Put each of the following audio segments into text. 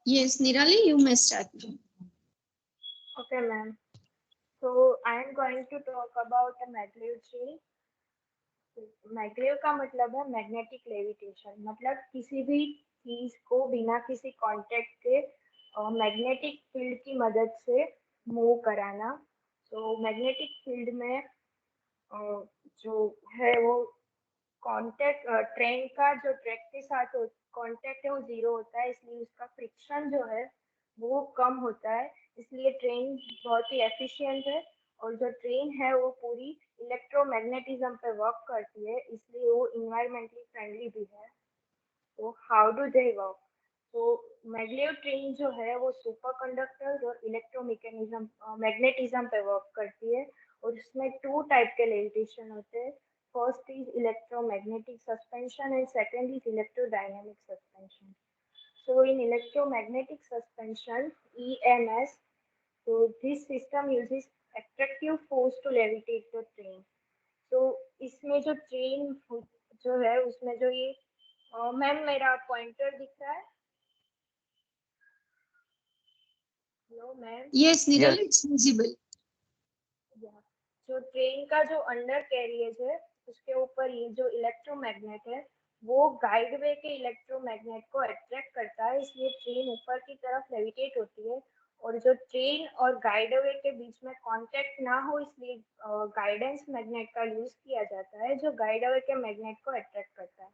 Yes, Nirali, you may start. Okay, ma'am. So I am going to talk about a maglev tree. Maglev का मतलब है magnetic levitation, मतलब किसी भी चीज को बिना किसी कांटेक्ट के मैग्नेटिक फील्ड की मदद से मूव कराना। तो मैग्नेटिक फील्ड में जो है वो कांटेक्ट ट्रेन का जो ट्रैक के साथ कांटेक्ट है वो जीरो होता है, इसलिए उसका फ्रिक्शन जो है वो कम होता है, इसलिए ट्रेन बहुत ही एफिशिएंट है। और जो ट्रेन है वो पूरी इलेक्ट्रोमैग्नेटिज्म पे वर्क करती है, इसलिए वो इन्वायरमेंटली फ्रेंडली भी है। तो हाउ डू दे वर्क? तो मैग्लेव ट्रेन जो है वो सुपर कंडक्टर और इलेक्ट्रोमैकेनिज्म मैग्नेटिज्म पे वर्क करती है, और इसमें टू टाइप के लेविटेशन होते हैं। First is electromagnetic suspension and second is electrodynamic suspension. So in electromagnetic suspension, EMS, so this system uses attractive force to levitate the train. तो इसमें जो ट्रेन जो है उसमें जो ये मैम मेरा पॉइंटर दिख रहा है? Hello ma'am. Yes, Nirali, Yes. it's visible. जो ट्रेन का जो अंडर कैरियज है उसके ऊपर ये जो इलेक्ट्रोमैग्नेट है वो गाइड वे के इलेक्ट्रोमैग्नेट को अट्रैक्ट करता है, इसलिए ट्रेन ऊपर की तरफ लेविटेट होती है। और जो ट्रेन और गाइड वे के बीच में कांटेक्ट ना हो, इसलिए गाइडेंस मैग्नेट का यूज किया जाता है जो गाइड वे के मैग्नेट को अट्रैक्ट करता है।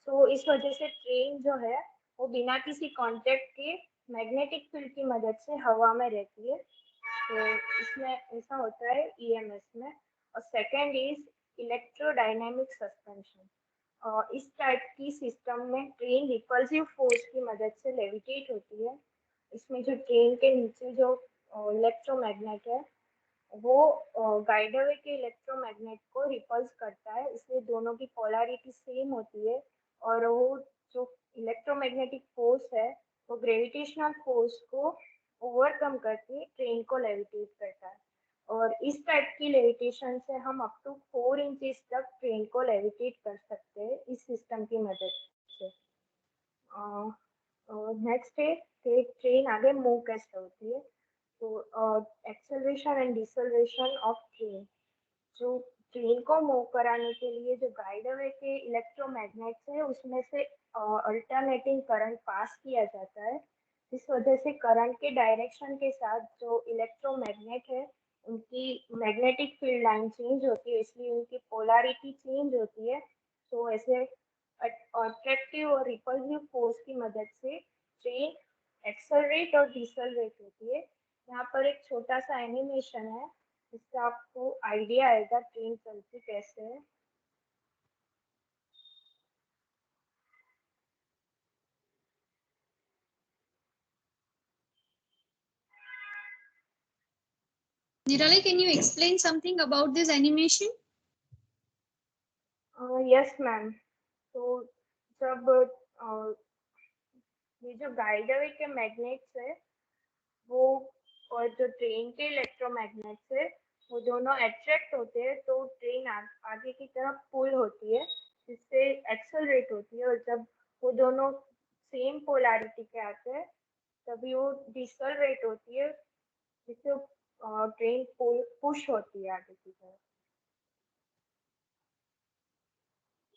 सो इस वजह से ट्रेन जो है वो बिना किसी कांटेक्ट के मैग्नेटिक फील्ड की मदद से हवा में रहती है। तो इसमें ऐसा होता है ईएमएस में। और सेकंड इज इलेक्ट्रोडायनेमिक सस्पेंशन। इस टाइप की सिस्टम में ट्रेन रिपल्सिव फोर्स की मदद से लेविटेट होती है। इसमें जो ट्रेन के नीचे जो इलेक्ट्रोमैग्नेट है वो गाइडवे के इलेक्ट्रोमैग्नेट को रिपल्स करता है, इसलिए दोनों की पोलैरिटी सेम होती है। और वो जो इलेक्ट्रोमैग्नेटिक फोर्स है वो ग्रेविटेशनल फोर्स को ओवरकम करके ट्रेन को लेविटेट करता है। और इस टाइप की लेविटेशन से हम अप टू 4 इंचेस तक ट्रेन को लेविटेट कर सकते हैं इस सिस्टम की मदद से। नेक्स्ट है कि ट्रेन आगे मूव कैसे होती है। तो acceleration and deceleration of train, जो ट्रेन को मूव कराने के लिए जो गाइड वे के इलेक्ट्रोमैग्नेट्स है उसमें से अल्टरनेटिंग करंट पास किया जाता है। इस वजह से करंट के डायरेक्शन के साथ जो इलेक्ट्रोमैग्नेट है उनकी मैग्नेटिक फील्ड लाइन चेंज होती है, इसलिए उनकी पोलैरिटी चेंज होती है। तो ऐसे अट्रैक्टिव और रिपल्सिव फोर्स की मदद से ट्रेन एक्सेलरेट और डिसेलरेट होती है। यहाँ पर एक छोटा सा एनिमेशन है जिससे आपको आइडिया आएगा ट्रेन चलती कैसे है। Nirali, can you explain something about this animation? Yes ma'am. तो जब ये जो गाइडवे के मैग्नेट्स है वो और जो ट्रेन के इलेक्ट्रोमैग्नेट्स है वो दोनों अट्रैक्ट होते हैं, तो ट्रेन आगे की तरफ पुल होती है जिससे एक्सेलरेट होती है। और जब वो दोनों सेम पोलैरिटी के आते हैं तभी वो डिसेलरेट होती है, जिससे ट्रेन पुश होती है आगे की तरफ।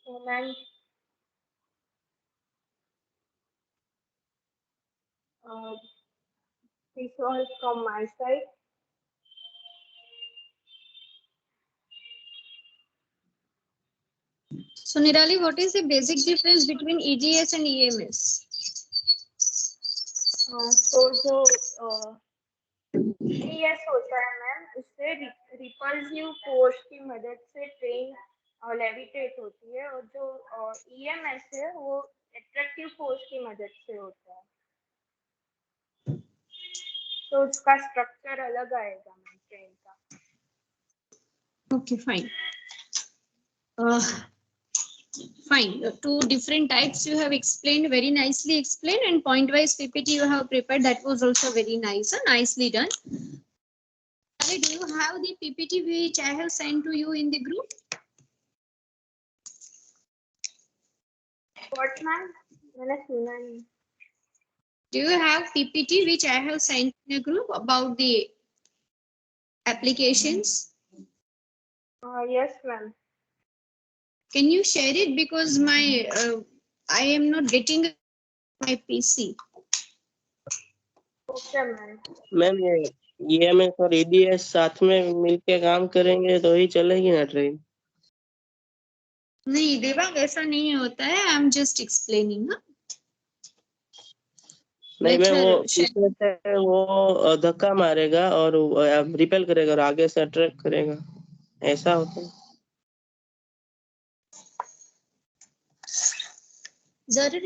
तो ma'am this was from my side. So, Nirali, what is the basic difference between EGS and EMS? तो जो ES होता है मैम उससे रिपल्सिव फोर्स की मदद से ट्रेन लेविटेट होती है, और जो EMS है वो एट्रैक्टिव फोर्स की मदद से होता है। तो उसका स्ट्रक्चर अलग आएगा मैम ट्रेन का। Okay, fine. Fine. Two different types you have explained, very nicely explained, and point-wise PPT you have prepared. That was also very nice and nicely done. Do you have the PPT which I have sent to you in the group? What ma'am? मैंने सुना नहीं। Do you have PPT which I have sent in a group about the applications? Yes, ma'am. Can you share it, because my I am not getting my PC. Okay, ma'am. Ma'am ये EMS और EDS साथ में मिलके काम करेंगे तो ही चलेगी ना ट्रेन। नहीं देवांग, ऐसा नहीं होता है, आई एम जस्ट एक्सप्लेनिंग। नहीं मैम, वो पीछे से वो धक्का मारेगा और रिपेल करेगा और आगे से अट्रैक्ट करेगा, ऐसा होता है। जरूर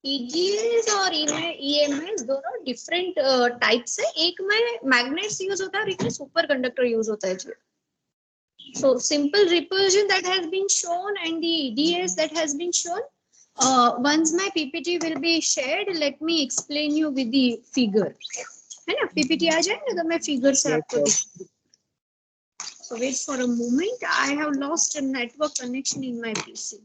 EGS और EMS दोनों डिफरेंट टाइप्स है। एक में मैग्नेट्स यूज होता है और एक में सुपर कंडक्टर यूज होता है। So simple repulsion that has been shown and the EDS that has been shown. Once my PPT will be shared, let me explain you with the figure. है ना, PPT आ जाए ना तो मैं figure से आपको दिखाऊंगी। So wait for a moment. I have lost a network connection in my PC.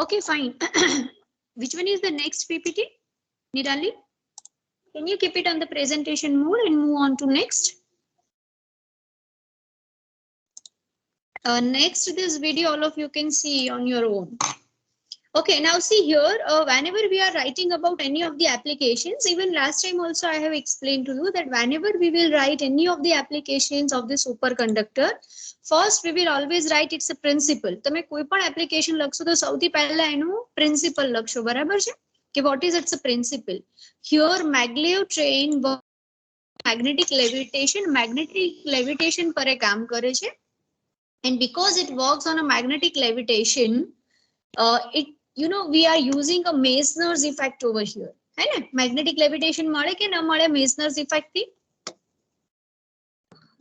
Okay, fine. Which one is the next PPT? Nirali, can you keep it on the presentation mode and move on to next? Next, this video all of you can see on your own. Okay, now see here, whenever we are writing about any of the applications, even last time also I have explained to you that whenever we will write any of the applications of the superconductor, first we will always write it's a principle. તમે કોઈ પણ application લખશો તો સૌથી પહેલા એનું principle લખશો, બરાબર છે? કે what is its a principle? Here MagLev train magnetic levitation પર એ કામ કરે છે. And because it works on a magnetic levitation, it, you know, we are using a Meissner's effect over here. है ना, magnetic levitation મળે કે ન મળે Meissner's effect થી?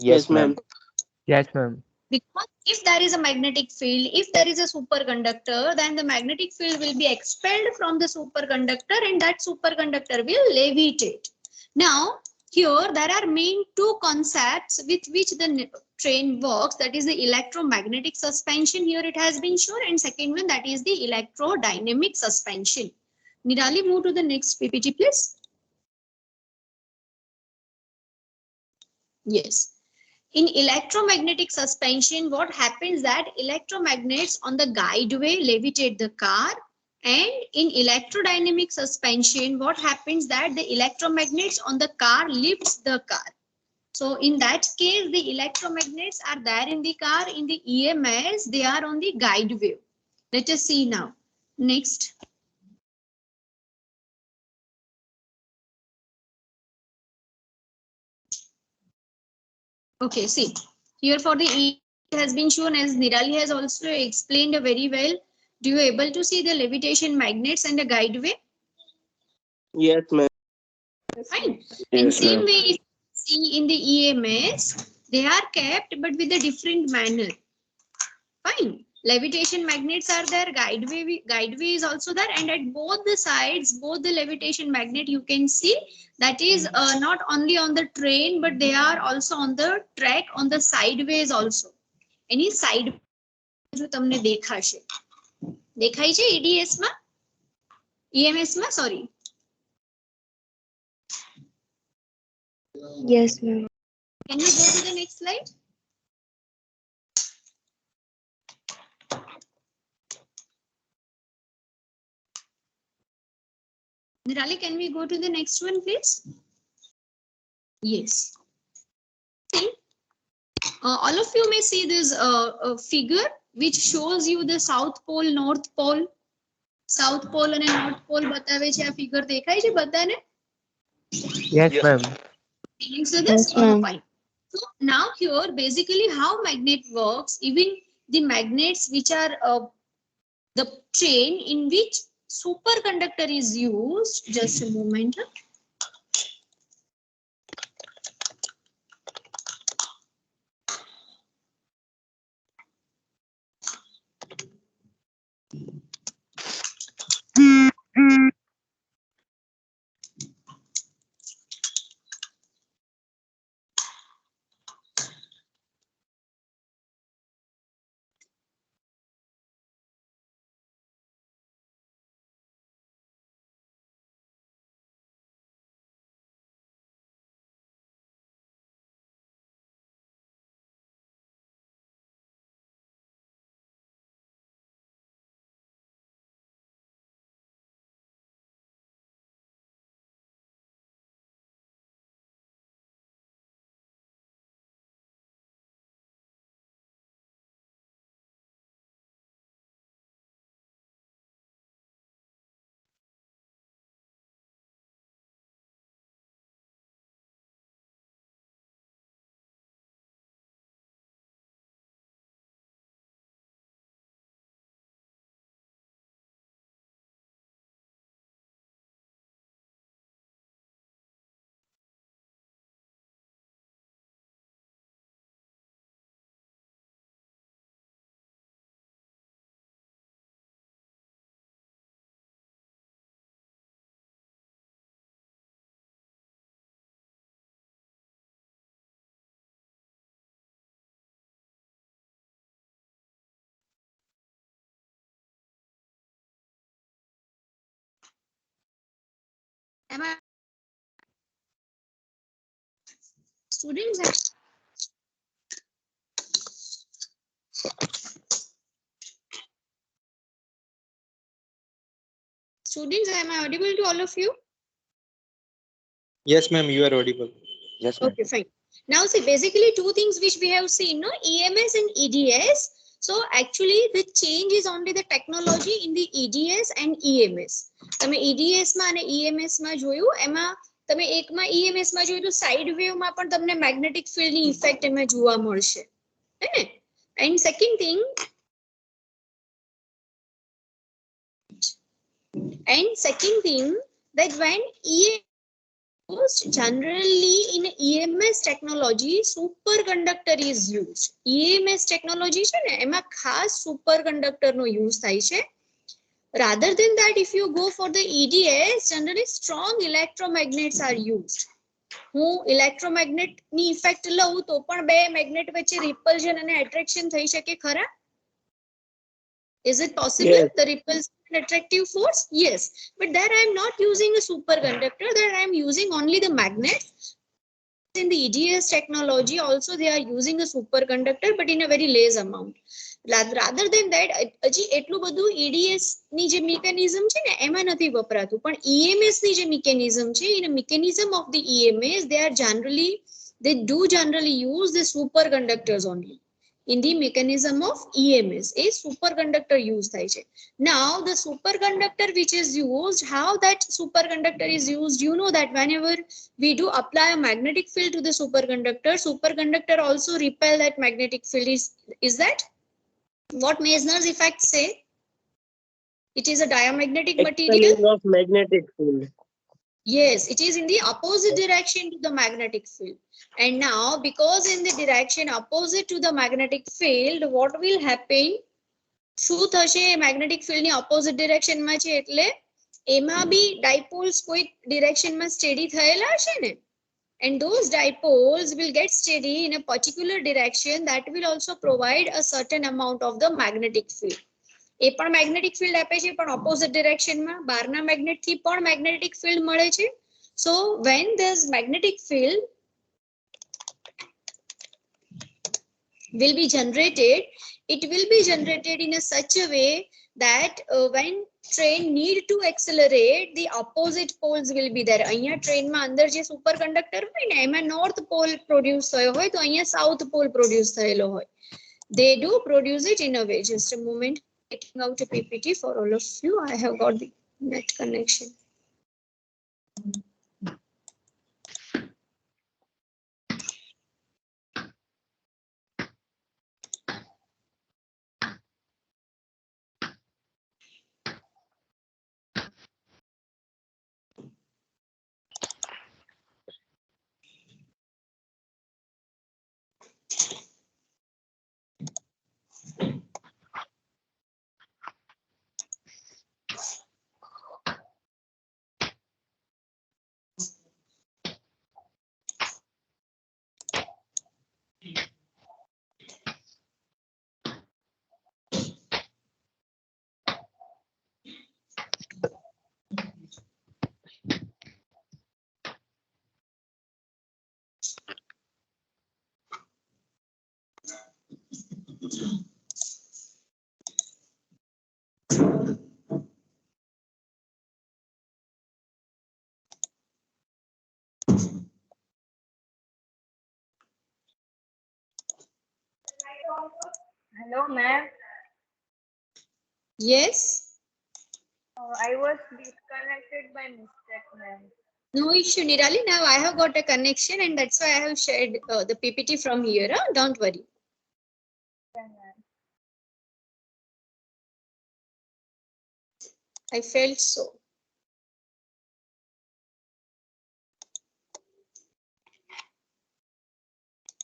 Yes ma'am. Yes ma'am. Because if there is a magnetic field, if there is a superconductor, then the magnetic field will be expelled from the superconductor and that superconductor will levitate. Now here there are main two concepts with which the train works, that is the electromagnetic suspension, here it has been shown, and second one, that is the electrodynamic suspension. Nirali, move to the next PPT please. Yes. In electromagnetic suspension, what happens that electromagnets on the guideway levitate the car, and in electrodynamic suspension, what happens that the electromagnets on the car lifts the car. So in that case, the electromagnets are there in the car. In the EMS, they are on the guide wave. Let us see now. Next. Okay, see. Here for the E has been shown, as Nirali has also explained very well. Do you able to see the levitation magnets and the guide wave? Yes ma'am. Fine. In same way, if you see in the EMS, they are kept but with a different manner. Fine. Levitation magnets are there, guideway is also there, and at both the sides, both the levitation magnet you can see that is not only on the train but they are also on the track, on the sideways also. Any side जो તમને દેખાશે, દેખાય છે EDS માં, EMS માં, sorry. Yes, ma'am. Can you go to the next slide? Nirali, can we go to the next one, please? Yes. See, all of you may see this figure. which shows you the south pole, north pole. South pole અને north pole બતાવે છે. આ figure દેખાય છે બધાને? Yes, ma'am. So this fine. So now here basically how magnet works, even the magnets which are the chain in which superconductor is used. Just a moment. Am I students? Students, am I audible to all of you? Yes, ma'am, you are audible. Yes, ma'am. Okay, fine. Now see, basically two things which we have seen, no, EMS and EDS. So actually the change is only the technology in the EDS and EMS. તમે EDS માં અને EMS માં જોયું, એમાં તમે એકમાં EMS માં જોયું તો સાઇડ વેવ માં પણ તમને મેગ્નેટિક ફિલ્ડ ની ઇફેક્ટ એમાં જોવા મળશે, હે ને? And second thing, that when generally in EMS technology superconductor is used. EMS technology છે ને એમાં ખાસ superconductor નો use થાય છે. Rather than that, if you go for the EDS, generally strong electromagnets are used. હું electromagnet ની effect લઉં તો પણ બે magnet વચ્ચે repulsion અને attraction થઈ શકે ખરા? Is it possible? Yes. The repulsion and attractive force? Yes. But there I am not using a superconductor. There I am using only the magnet. In the EDS technology also they are using a superconductor, but in a very less amount. Rather than that, હજી એટલું બધું EDS ની જે mechanism છે ને એમાં નથી વપરાતું. પણ EMS ની જે mechanism છે, in a mechanism of the EMS, they do generally use the superconductors only. In the mechanism of EMS, a superconductor use થાય છે. Now the superconductor which is used, how that superconductor is used, you know that whenever we do apply a magnetic field to the superconductor also repel that magnetic field. Is that what Meissner's effect say? It is a diamagnetic material. Expelling of magnetic field. Yes, it is in the opposite direction to the magnetic field. And now because in the direction opposite to the magnetic field, what will happen? શું થશે? magnetic field ની opposite direction માં છે એટલે એમાં બી dipoles કોઈ direction માં steady થયેલા હશે ને? And those dipoles will get steady in a particular direction that will also provide a certain amount of the magnetic field. એ પણ magnetic field આપે છે પણ opposite direction માં. બહારના magnet થી પણ magnetic field મળે છે. So when this magnetic field will be generated, it will be generated in a such a way that when train need to accelerate, the opposite poles will be there. અહીંયા train માં અંદર જે superconductor હોય ને એમાં north pole produce થયો હોય તો અહીંયા south pole produce થયેલો હોય. They do produce it in a way. Just a moment, taking out a PPT for all of you. I have got the net connection. Hello, ma'am. Yes. I was disconnected by mistake, ma'am. No issue, Nirali. Now I have got a connection and that's why I have shared the PPT from here. Huh? Don't worry. Yeah, ma'am. I felt so.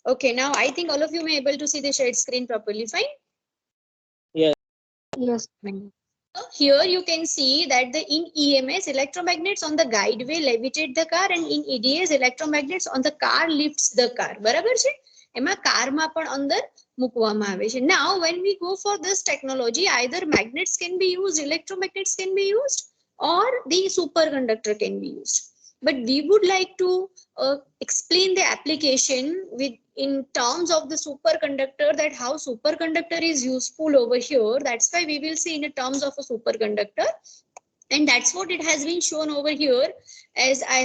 Okay, now I think all of you may able to see the shared screen properly. Fine. Yes. Yes, ma'am. Here you can see that the in EMS electromagnets on the guideway levitate the car and in EDS electromagnets on the car lifts the car. બરાબર છે? એમાં કારમાં પણ અંદર મૂકવામાં આવે છે. Now when we go for this technology, either magnets can be used, electromagnets can be used, or the superconductor can be used. But we would like to explain the application with in terms of the superconductor, that how superconductor is useful over here. That's why we will see in the terms of a superconductor, and that's what it has been shown over here. As I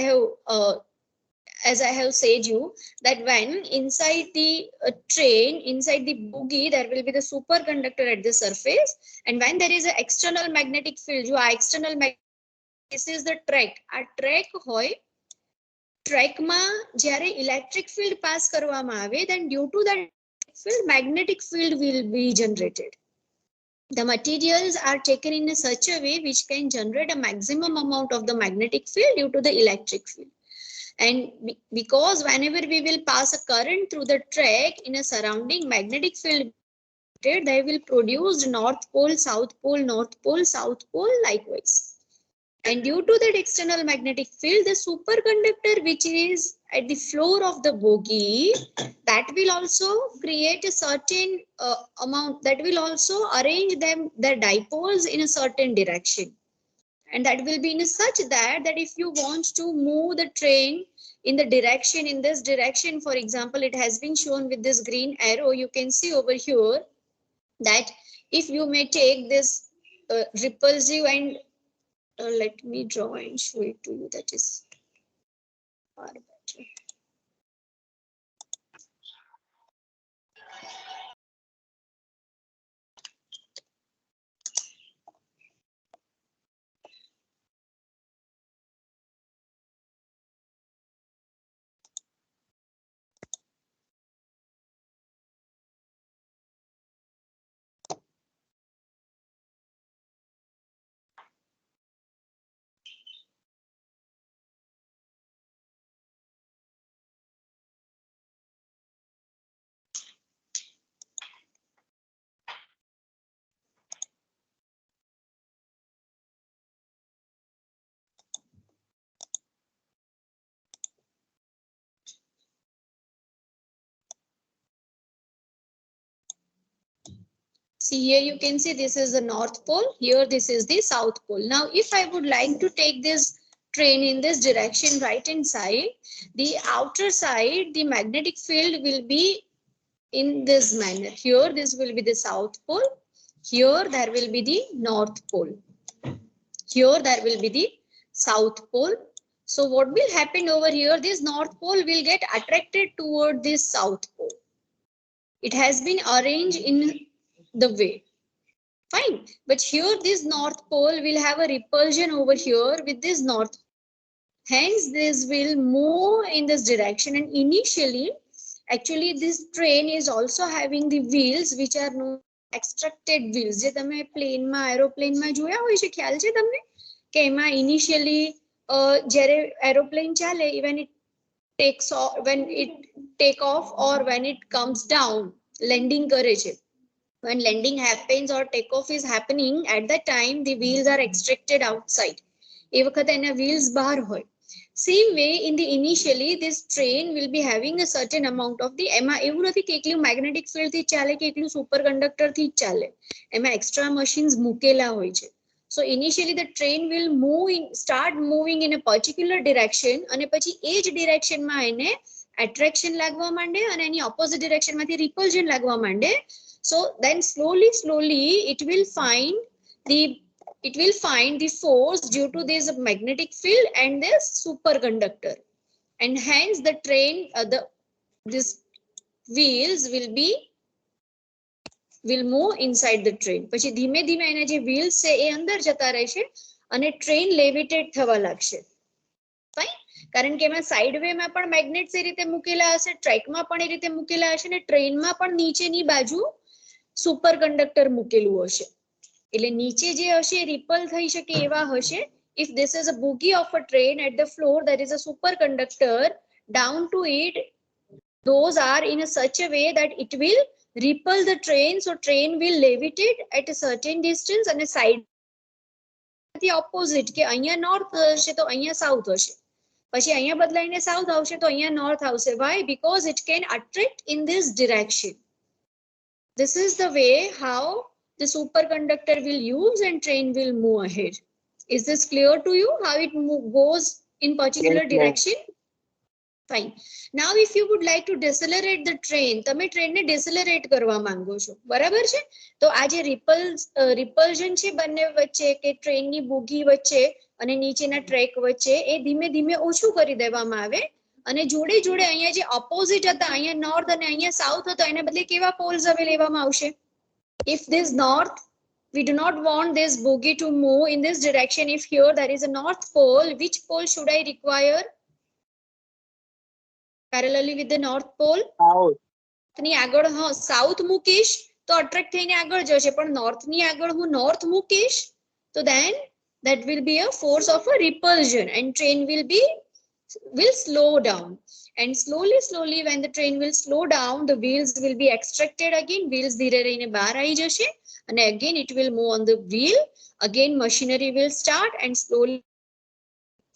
have said you, that when inside the train, inside the bogie, there will be the superconductor at the surface, and when there is an external magnetic field, you are external magnetic, this is the track. A track hoy. ટ્રેકમાં જ્યારે electric field pass કરવામાં આવે, then due to that field, magnetic field will be generated. The materials are taken in a such a way which can generate a maximum amount of the magnetic field due to the electric field. And because whenever we will pass a current through the track in a surrounding magnetic field, they will produce north pole, south pole, north pole, south pole likewise. And due to that external magnetic field, the superconductor which is at the floor of the bogie, that will also create a certain amount, that will also arrange them, the dipoles in a certain direction. And that will be in such that if you want to move the train in the direction, in this direction, for example, it has been shown with this green arrow, you can see over here that if you may take this repulsive and let me draw and show it to you, that is far better. See here you can see this is the North Pole, here this is the South Pole. Now if I would like to take this train in this direction, right hand side, the outer side, the magnetic field will be in this manner. Here this will be the South Pole, here there will be the North Pole, here there will be the South Pole. So what will happen over here, this North Pole will get attracted toward this South Pole. It has been arranged in the way. Fine. But here this north pole will have a repulsion over here with this north. Hence this will move in this direction, and initially actually this train is also having the wheels which are known extracted wheels. જે તમે પ્લેનમાં એરોપ્લેનમાં જોયા હોય છે, ખ્યાલ છે તમને કે એમાં initially જ્યારે એરોપ્લેન ચાલે when it takes off, when it take off or when it comes down, landing કરે છે. When landing happens or takeoff is happening, at that time the wheels are extracted outside. એ વખતે એના wheels બહાર હોય. Same way in the initially this train will be having a certain amount of the એમાં એવું નથી કે એકલું magnetic field થી ચાલે કે એકલું superconductor થી ચાલે. એમાં extra machines મૂકેલા હોય છે. So initially the train will start moving in a particular direction, અને પછી એ જ direction માં એને attraction લાગવા માંડે અને એની opposite direction માંથી repulsion લાગવા માંડે. So then slowly it will find the force due to this magnetic field and this superconductor, and hence the train this wheels will move inside the train. પછી ધીમે ધીમે એના જે wheels છે એ અંદર જતા રહેશે અને train levitate થવા લાગશે. Fine. કારણ કે એમાં સાઇડ વે માં પણ મેગ્નેટ્સ એ રીતે મૂકેલા હશે, ટ્રેક માં પણ એ રીતે મૂકેલા હશે અને ટ્રેન માં પણ નીચેની બાજુ સુપર કંડક્ટર મૂકેલું હશે. એટલે નીચે જે હશે રિપલ થઈ શકે એવા હશે. If this is a bogie of a train, at the floor there is a superconductor, down to it those are in a such a way that it will repel the train, so train will levitate at a certain distance and a side the opposite કે અહીંયા north હશે તો અહીંયા south હશે, પછી અહીંયા બદલાઈને south આવશે તો અહીંયા north આવશે. Why? Because it can attract in this direction. This is the way how the superconductor will use and train will move ahead. Is this clear to you how it goes in particular direction? Fine. Now if you would like to decelerate the train, તમે ટ્રેનને decelerate કરવા માંગો છો, બરાબર છે? તો આ જે repulsion છે બંને વચ્ચે કે ટ્રેનની બોગી વચ્ચે અને નીચેના ટ્રેક વચ્ચે એ ધીમે ધીમે ઓછું કરી દેવામાં આવે અને જોડે જોડે અહીંયા જે ઓપોઝિટ હતા, અહીંયા નોર્થ અને અહીંયા સાઉથ હતો, એને બદલે કેવા પોલ્સ હવે લેવામાં આવશે? If this north, we do not want this bogie to move in this direction. If here there is a north pole, which pole should I require parallelly with the north pole? South. ની આગળ south મૂકીશ તો attract થઈને આગળ જશે, પણ north ની આગળ હું નોર્થ મૂકીશ તો then that will be a force of a repulsion and train will slow down. And slowly when the train will slow down, the wheels will be extracted again. Wheels ધીરે રહીને બહાર આવી જશે અને again it will move on the wheel. Again machinery will start and slowly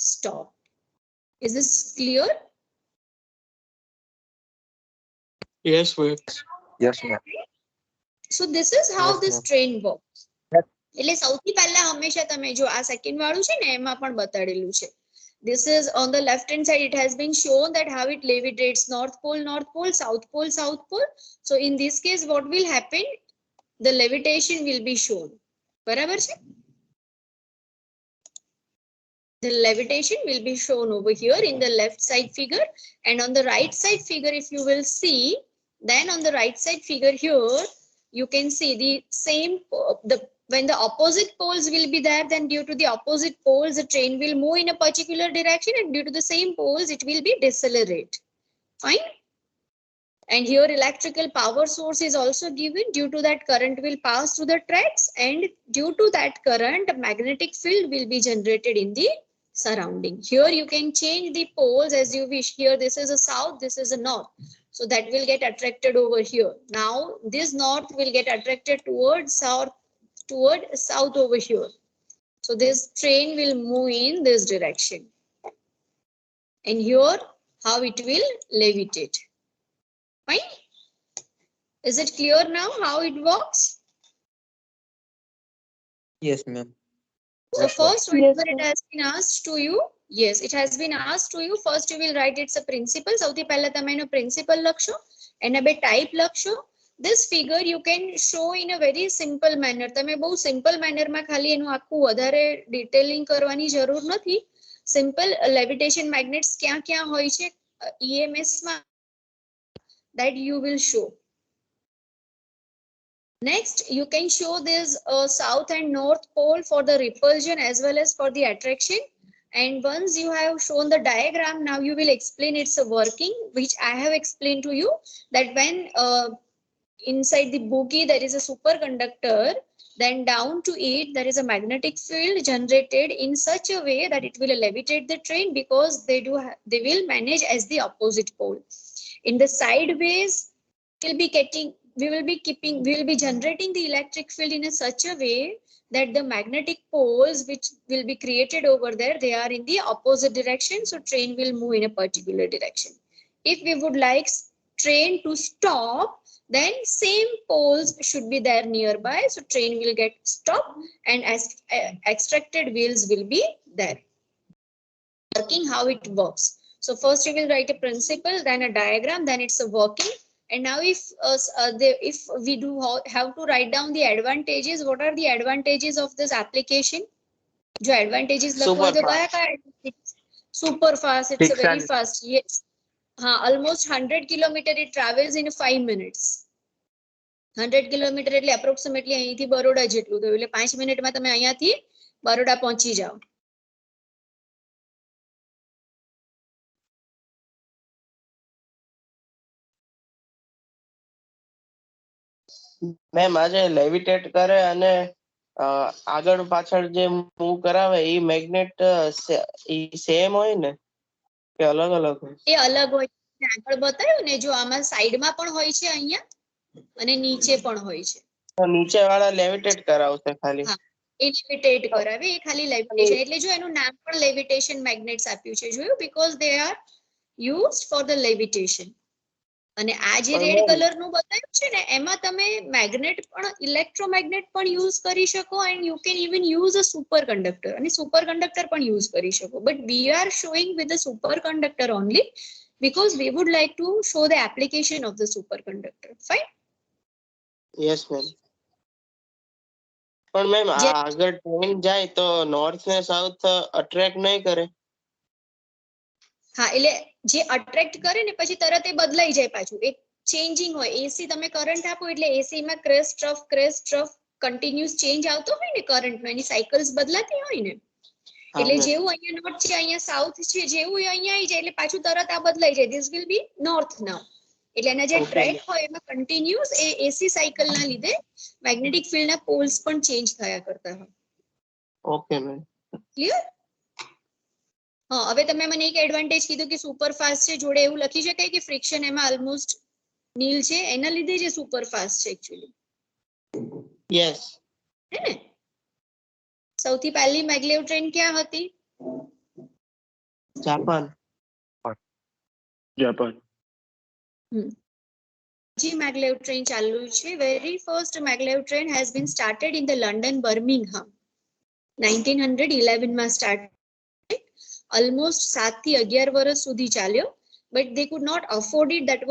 stop. Is this clear? Yes, ma'am. Yes, ma'am. So this is how Yes, this ma'am. train works. Yes. એટલે સૌથી પહેલા હંમેશા તમે જો આ second વાળું છે ને એમાં પણ બતાડેલું છે. This is on the left hand side, it has been shown that how it levitates, north pole, south pole, south pole. So in this case what will happen? The levitation will be shown. બરાબર છે? The levitation will be shown over here in the left side figure, and on the right side figure if you will see, then on the right side figure here you can see the same when the opposite poles will be there, then due to the opposite poles the train will move in a particular direction, and due to the same poles it will be decelerate. Fine. And here electrical power source is also given. Due to that current will pass through the tracks, and due to that current magnetic field will be generated in the surrounding. Here you can change the poles as you wish. Here this is a south, this is a north, so that will get attracted over here. Now this north will get attracted toward south over here, so this train will move in this direction, and here how it will levitate. Fine. Is it clear now how it works? Yes, ma'am. So Yes, ma'am. first, whenever it has been asked to you, yes, it has been asked to you. First, you will write it's a principle. સૌથી પહેલા તમે એનો principle લખશો, એના બે type લખશો. This figure you can show in a very simple manner. તમે બહુ simple manner માં ખાલી એનું આખું વધારે detailing કરવાની જરૂર નથી. Simple levitation magnets ક્યાં ક્યાં હોય છે EMS માં, that you will show. Next, you can show this south and north pole for the repulsion as well as for the attraction. And once you have shown the diagram, now you will explain its working, which I have explained to you, that when inside the bogie there is a superconductor, then down to it there is a magnetic field generated in such a way that it will levitate the train, because they will manage as the opposite pole. In the sideways, we will be generating the electric field in such a way that the magnetic poles which will be created over there, they are in the opposite direction, so train will move in a particular direction. If we would like train to stop, then same poles should be there nearby, so train will get stopped and as extracted wheels will be there. Working, how it works. So first you will write a principle, then a diagram, then it's a working. And now if we do have to write down the advantages, what are the advantages of this application? जो advantages लखो है तो क्या क्या? Super fast, it's a very fast. Yes. हाँ, almost 100 kilometer it travels in 5 minutes. 100 kilometer એટલે approximately અહીંથી બરોડા જેટલું થયું, એટલે 5 મિનિટમાં તમે અહીંયાથી બરોડા પહોંચી જાઓ. મેમ આજે લેવિટેટ કરે અને આગળ પાછળ જે મૂવ કરાવે એ મેગ્નેટ સેમ હોય ને કે અલગ અલગ હોય? એ અલગ હોય. આગળ બતાવ્યું ને, જો આમાં સાઈડમાં પણ હોય છે અહીંયા અને નીચે પણ હોય છે. તો નીચે વાળા લેવિટેટ કરાવશે ખાલી? હા, એ લેવિટેટ કરાવે, એ ખાલી લેવિટેશન. એટલે જો એનું નામ પણ લેવિટેશન મેગ્નેટ્સ આપ્યું છે, જોયું, because they are used for the levitation. અને આ જે રેડ કલર નું બતાવ્યું છે ને, એમાં તમે મેગ્નેટ પણ, ઇલેક્ટ્રોમેગ્નેટ પણ યુઝ કરી શકો, and you can even use a super conductor, અને સુપર કંડક્ટર પણ યુઝ કરી શકો. But we are showing with the super conductor only, because we would like to show the application of the superconductor. Fine? Yes ma'am. પણ ma'am આગળ train જાય તો north ને south attract નહીં કરે? હા, એટલે જે અટ્રેક્ટ કરે ને પછી તરત એ બદલાઈ જાય પાછું, એક ચેન્જિંગ હોય. એસી તમે કરંટ આપો એટલે એસી માં ક્રેસ્ટ ટ્રફ કન્ટિન્યુઅસ ચેન્જ આવતો હોય ને કરંટ નો, એની સાયકલ્સ બદલાતી હોય ને, એટલે જેવું અહીંયા નોર્થ છે અહીંયા સાઉથ છે, જેવું અહીંયા આવી જાય એટલે પાછું તરત આ બદલાઈ જાય. ધીસ વિલ બી નોર્થ નાઉ. એટલે એના જે ટ્રેક હોય એમાં કન્ટિન્યુઅસ એ એસી સાયકલ ના લીધે મેગ્નેટિક ફિલ્ડ ના પોલ્સ પણ ચેન્જ થયા કરતા હોય. Okay ma'am, clear? હા, હવે તમે મને એક એડવાન્ટેજ કીધું કે સુપર ફાસ્ટ છે, જોડે એવું લખી શકાય કે ફ્રિક્શન એમાં ઓલમોસ્ટ નીલ છે, એના લીધે જે સુપર ફાસ્ટ છે એકચ્યુઅલી. યસ. હે ને? સૌથી પહેલી મેગ્લેવ ટ્રેન ક્યાં હતી? જાપાન. જી મેગ્લેવ ટ્રેન ચાલુ છે. Very first maglev train has been started in the London Birmingham 1911 માં સ્ટાર્ટ. ઓલમોસ્ટ 7 થી 11 વર્ષ સુધી ચાલ્યો, but they could not afford it. That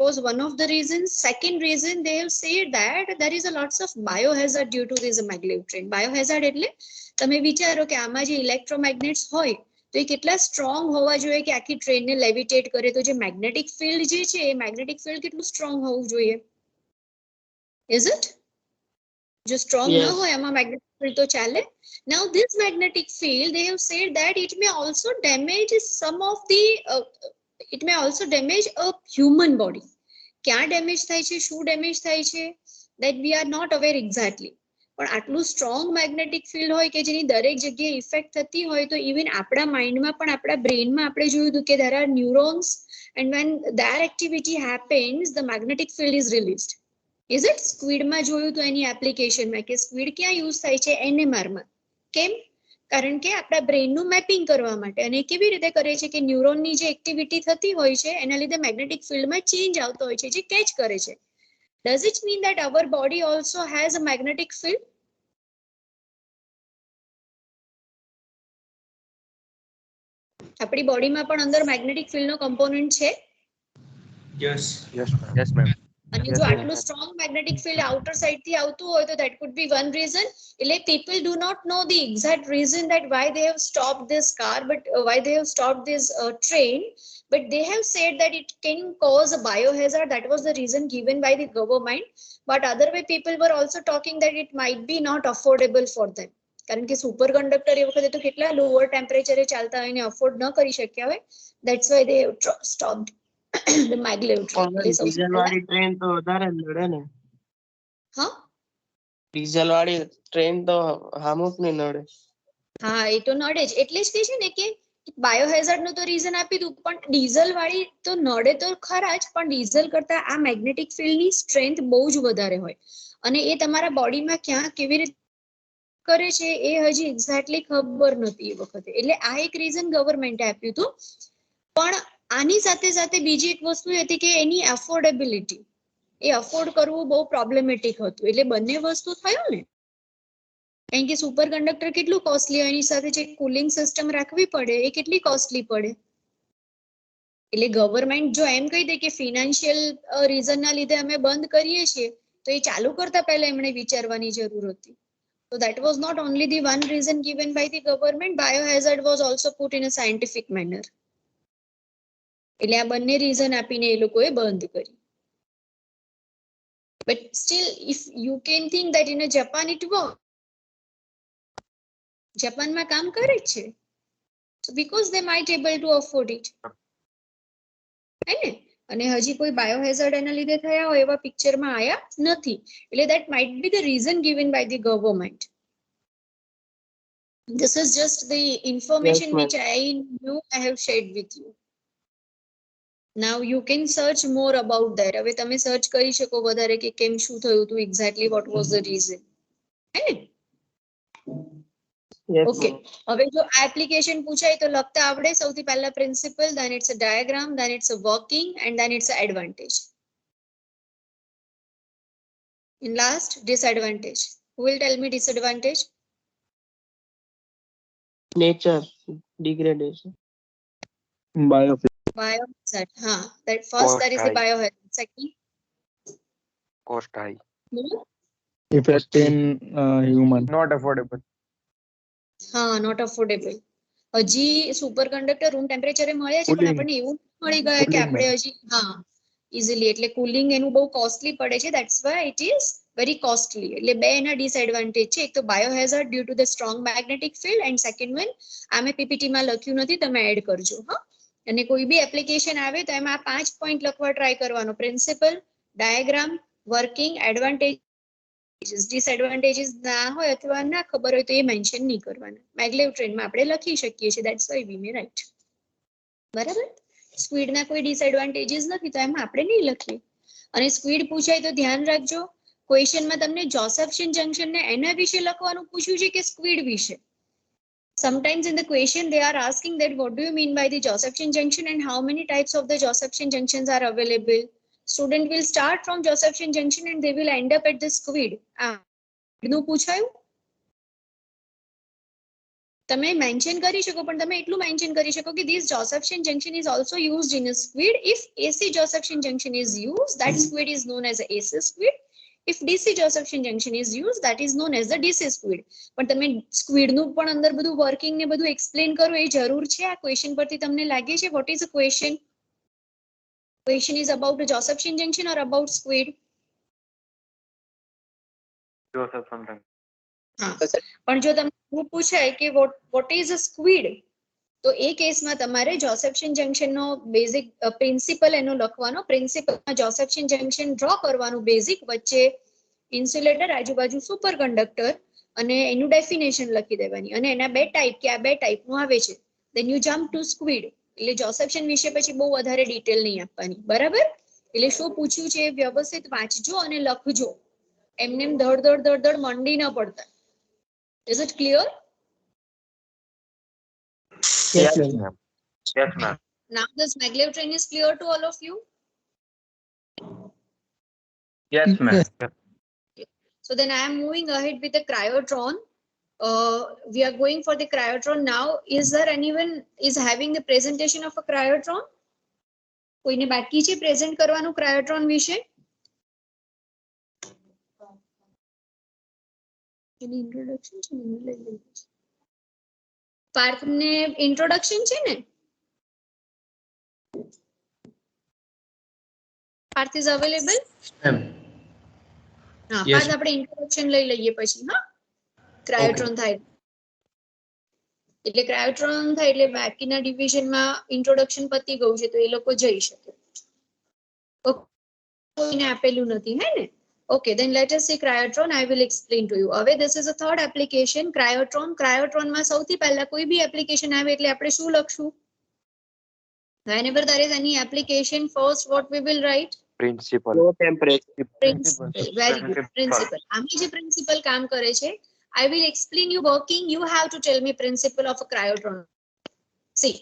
was one of the reasons. Second reason, they have said that there is a lots of biohazard due to this maglev train. Biohazard એટલે તમે વિચારો કે આમાં જે ઇલેક્ટ્રોમેગ્નેટ્સ હોય તો એ કેટલા સ્ટ્રોંગ હોવા જોઈએ કે આખી ટ્રેનને લેવિટેટ કરે. તો જે મેગ્નેટિક ફિલ્ડ જે છે એ મેગ્નેટિક ફિલ્ડ કેટલું સ્ટ્રોંગ હોવું જોઈએ? Is it? જો સ્ટ્રોંગ ન હોય આમાં મેગ્નેટિક ફિલ્ડ તો ચાલે? Now this magnetic field, they have said that it may also damage a human body. ક્યાં ડેમેજ થાય છે, શું ડેમેજ થાય છે, that we are not aware exactly. પણ આટલું સ્ટ્રોંગ મેગ્નેટિક ફિલ્ડ હોય કે જેની દરેક જગ્યાએ ઇફેક્ટ થતી હોય, તો ઇવન આપણા માઇન્ડમાં પણ, આપણા બ્રેનમાં આપણે જોયું હતું કે there are neurons, and when their activity happens, the magnetic field is released. Is it? સ્ક્વિડમાં જોયું તો એની એપ્લિકેશનમાં કે સ્ક્વિડ ક્યાં યુઝ થાય છે? NMR માં. કેમ? કારણ કે આપણા બ્રેનનું મેપિંગ કરવા માટે. અને કેવી રીતે કરે છે કે ન્યુરોનની જે એક્ટિવિટી થતી હોય છે એના લીધે મેગ્નેટિક ફિલ્ડમાં ચેન્જ આવતો હોય છે, જે કેચ કરે છે. Does it mean that our body also has a magnetic field? આપણી બોડીમાં પણ અંદર મેગ્નેટિક ફિલ્ડનો કમ્પોનન્ટ છે? Yes ma'am. અને જો આટલું strong magnetic field outer side થી આવતું હોય તો that could be one reason. એટલે people do not know the exact reason that why they have stopped this car, but why they have stopped this train, but they have said that it can cause a biohazard. That was the reason given by the government. But other way people were also talking that it might be not affordable for them. કારણ કે super conductor એ વખતે તો કેટલા lower ટેમ્પરેચરે ચાલતા હોય ને afford ન કરી શક્યા હોય. That's why they have stopped the maglev train. એટલે સૌથી ડીઝલ પહેલા વાળી ટ્રેન તો વધારે નડે ને. હા ડીઝલ વાળી ટ્રેન તો હામુક ની નડે. હા એ તો નડે જ. એટલે જ કે છે ને કે બાયોહેઝાર્ડ નું તો રીઝન આપી દઉં, પણ ડીઝલ વાળી તો નડે તો ખરા જ, પણ ડીઝલ કરતા આ મેગ્નેટિક ફિલ્ડ ની સ્ટ્રેન્થ બહુ જ વધારે હોય અને એ તમારા બોડીમાં ક્યાં કેવી રીતે કરે છે એ હજી એક્ઝેક્ટલી ખબર નથી એ વખતે. એટલે આ એક રીઝન ગવર્મેન્ટે આપ્યું હતું. પણ આની સાથે સાથે બીજી એક વસ્તુ એ હતી કે એની અફોર્ડેબિલિટી, એ અફોર્ડ કરવું બહુ પ્રોબ્લેમેટિક હતું. એટલે બંને વસ્તુ થયું ને. કારણ કે સુપર કંડક્ટર કેટલું કોસ્ટલી હોય, એની સાથે જે કુલિંગ સિસ્ટમ રાખવી પડે એ કેટલી કોસ્ટલી પડે. એટલે ગવર્મેન્ટ જો એમ કહી દે કે ફિનાન્શિયલ રીઝન ના લીધે અમે બંધ કરીએ છીએ, તો એ ચાલુ કરતા પહેલા એમણે વિચારવાની જરૂર હતી. So that was not only the one reason given by the government, biohazard was also put in a scientific manner. એટલે આ બંને રીઝન આપીને એ લોકોએ બંધ કરી. But still, if you can think that in a Japan it works, જાપાનમાં કામ કરે જ છે. So because they might able to afford it. હે ને? અને હજી કોઈ બાયોહેઝાર્ડ એના લીધે થયા હોય એવા પિક્ચરમાં આયા નથી. એટલે that might be the reason given by the government. This is just the information Yes, which I knew I have shared with you. Now you can search more about that. હવે તમે સર્ચ કરી શકો વધારે કે કેમ શું થયું હતું, exactly what was the reason. હે ને? Yes, Okay. ma'am. હવે જો આ એપ્લિકેશન પૂછાય તો લખતા આવડે. સૌથી પહેલા principal, then it's a diagram, then it's a working, and then it's a advantage. And last, disadvantage. Who will tell me disadvantage? Nature degradation. Biohazard. That first, that is the biohazard. Second, Cost high. hmm? Effect in human. Not affordable. Not affordable. હજી super conductor room ટેમ્પરેચરે મળે છે, પણ Cooling. આપણને એવું મળી ગયા કે Cooling આપણે હજી ઇઝીલી, એટલે કુલિંગ એનું બહુ કોસ્ટલી પડે છે. That's why it is very costly. એટલે બે એના ડિસએડવાન્ટેજ છે. એક તો biohazard due to the strong magnetic field, and second one આમે પીપીટીમાં લખ્યું નથી, તમે એડ કરજો. અને કોઈ બી એપ્લિકેશન આવે તો એમાં 5 પોઈન્ટ લખવા ટ્રાય કરવાનો: principal, diagram, working, advantage. Disadvantages ના હોય અથવા ના ખબર હોય તો એ મેન્શન નહીં કરવાના. મેગ્લેવ ટ્રેનમાં આપણે લખી શકીએ છીએ. That's why we May right. બરાબર? સ્ક્વીડના કોઈ ડિસએડવાન્ટેજીસ નથી તો એમાં આપણે નહીં લખીએ. અને સ્ક્વીડ પૂછાય તો ધ્યાન રાખજો, ક્વેશ્ચનમાં તમને જોસેફશન જંક્શન ને એના વિશે લખવાનું પૂછ્યું છે કે સ્ક્વીડ વિશે. Sometimes in the question they are asking that what do you mean by the Josephson junction and how many types of the Josephson junctions are available. Student will start from Josephson junction and they will end up at the squid. નું પૂછાયું? તમે mention કરી શકો, પણ તમે એટલું mention કરી શકો કે this Josephson junction is also used in a squid. If AC Josephson junction is used, that squid is known as a AC squid. If DC Josephson junction is used, that is known as the DC squid. પણ તમે squid નું પણ અંદર બધું working ને બધું explain કરો એ જરૂર છે. આ ક્વેશ્ચન પરથી તમને લાગે છે? What is a question? Question is about a Josephson junction or about SQUID? Josephson junction. પણ જો તમને એવું પૂછાય કે વોટ ઇઝ અ સ્ક્વિડ, તો એ કેસમાં તમારે જોસેફશન જંક્શન નો બેઝિક પ્રિન્સિપલ એનો લખવાનો. પ્રિન્સિપલમાં જોસેફશન જંક્શન ડ્રો કરવાનું બેઝિક, વચ્ચે ઇન્સ્યુલેટર, આજુબાજુ સુપર કંડક્ટર, અને એનું ડેફિનેશન લખી દેવાની. અને એના બે ટાઈપ કે આ બે ટાઈપનું આવે છે. Then you jump to squid. એટલે જોસેફશન વિશે પછી બહુ વધારે ડિટેલ નહીં આપવાની. બરાબર? એટલે શું પૂછ્યું છે એ વ્યવસ્થિત વાંચજો અને લખજો. એમને ધડ મંડી ન પડતા. Is it clear? Yes, Yes, ma'am. ma'am. Yes, ma'am. Now this maglev train is clear to all of you. Yes, ma'am. So then I am moving ahead with the cryotron. We are going for the cryotron now. Is there anyone is having the presentation of a cryotron? કોઈને બાકી છે present કરવાનું ક્રાયોટ્રોન વિશે? એની introduction છે ને પાર્થ ને introduction છે ને પાર્થ ઇઝ અવેલેબલ મેમ હા Yes. પાર્થ આપણે ઇન્ટ્રોડક્શન લઈ લઈએ પછી હા ક્રાયોટ્રોન થાય એટલે ક્રાયોટ્રોન થાય એટલે બાકીના ડિવિઝનમાં ઇન્ટ્રોડક્શન પતી ગયું છે તો એ લોકો જઈ શકે કોઈને આપેલું નથી હે ને okay then let us see cryotron I will explain to you હવે this is a third application cryotron માં સૌથી પહેલા કોઈ બી એપ્લિકેશન આવે એટલે આપણે શું લખશું whenever there is any application first what we will write principal low temperature. principle very good principle આમાં જે principle કામ કરે છે I will explain you working you have to tell me principle of a cryotron see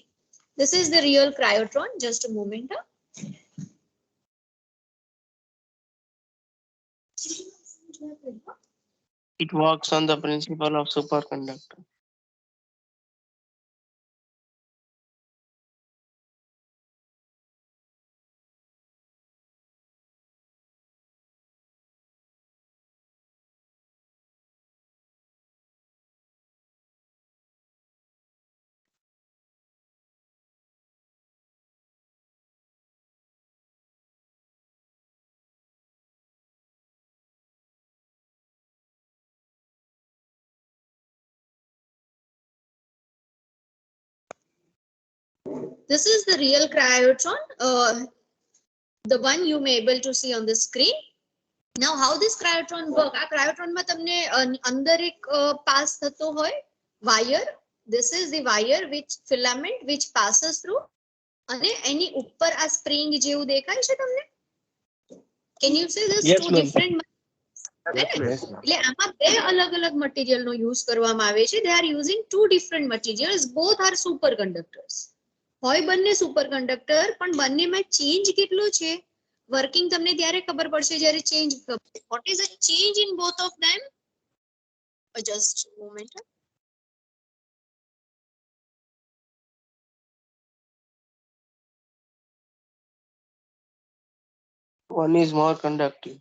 this is the real cryotron just a moment huh? It works on the principle of superconductor. This is the real cryotron, the one you may able to see on the screen. Now, how this cryotron work? આ cryotron માં તમને અંદર એક pass થતો હોય wire. This is the wire which filament which passes through. અને એની ઉપર આ spring જેવું દેખાય છે તમને? Can you see this Yes, two ma'am. different? એટલે આમાં બે અલગ અલગ મટીરીયલ નો યુઝ કરવામાં આવે છે. They are using two different materials. Both are superconductors. હોય બંને સુપર કંડક્ટર પણ બંનેમાં ચેન્જ કેટલો છે વર્કિંગ તમને ત્યારે ખબર પડશે જ્યારે change what is the change in both of them just a moment One is more conductive.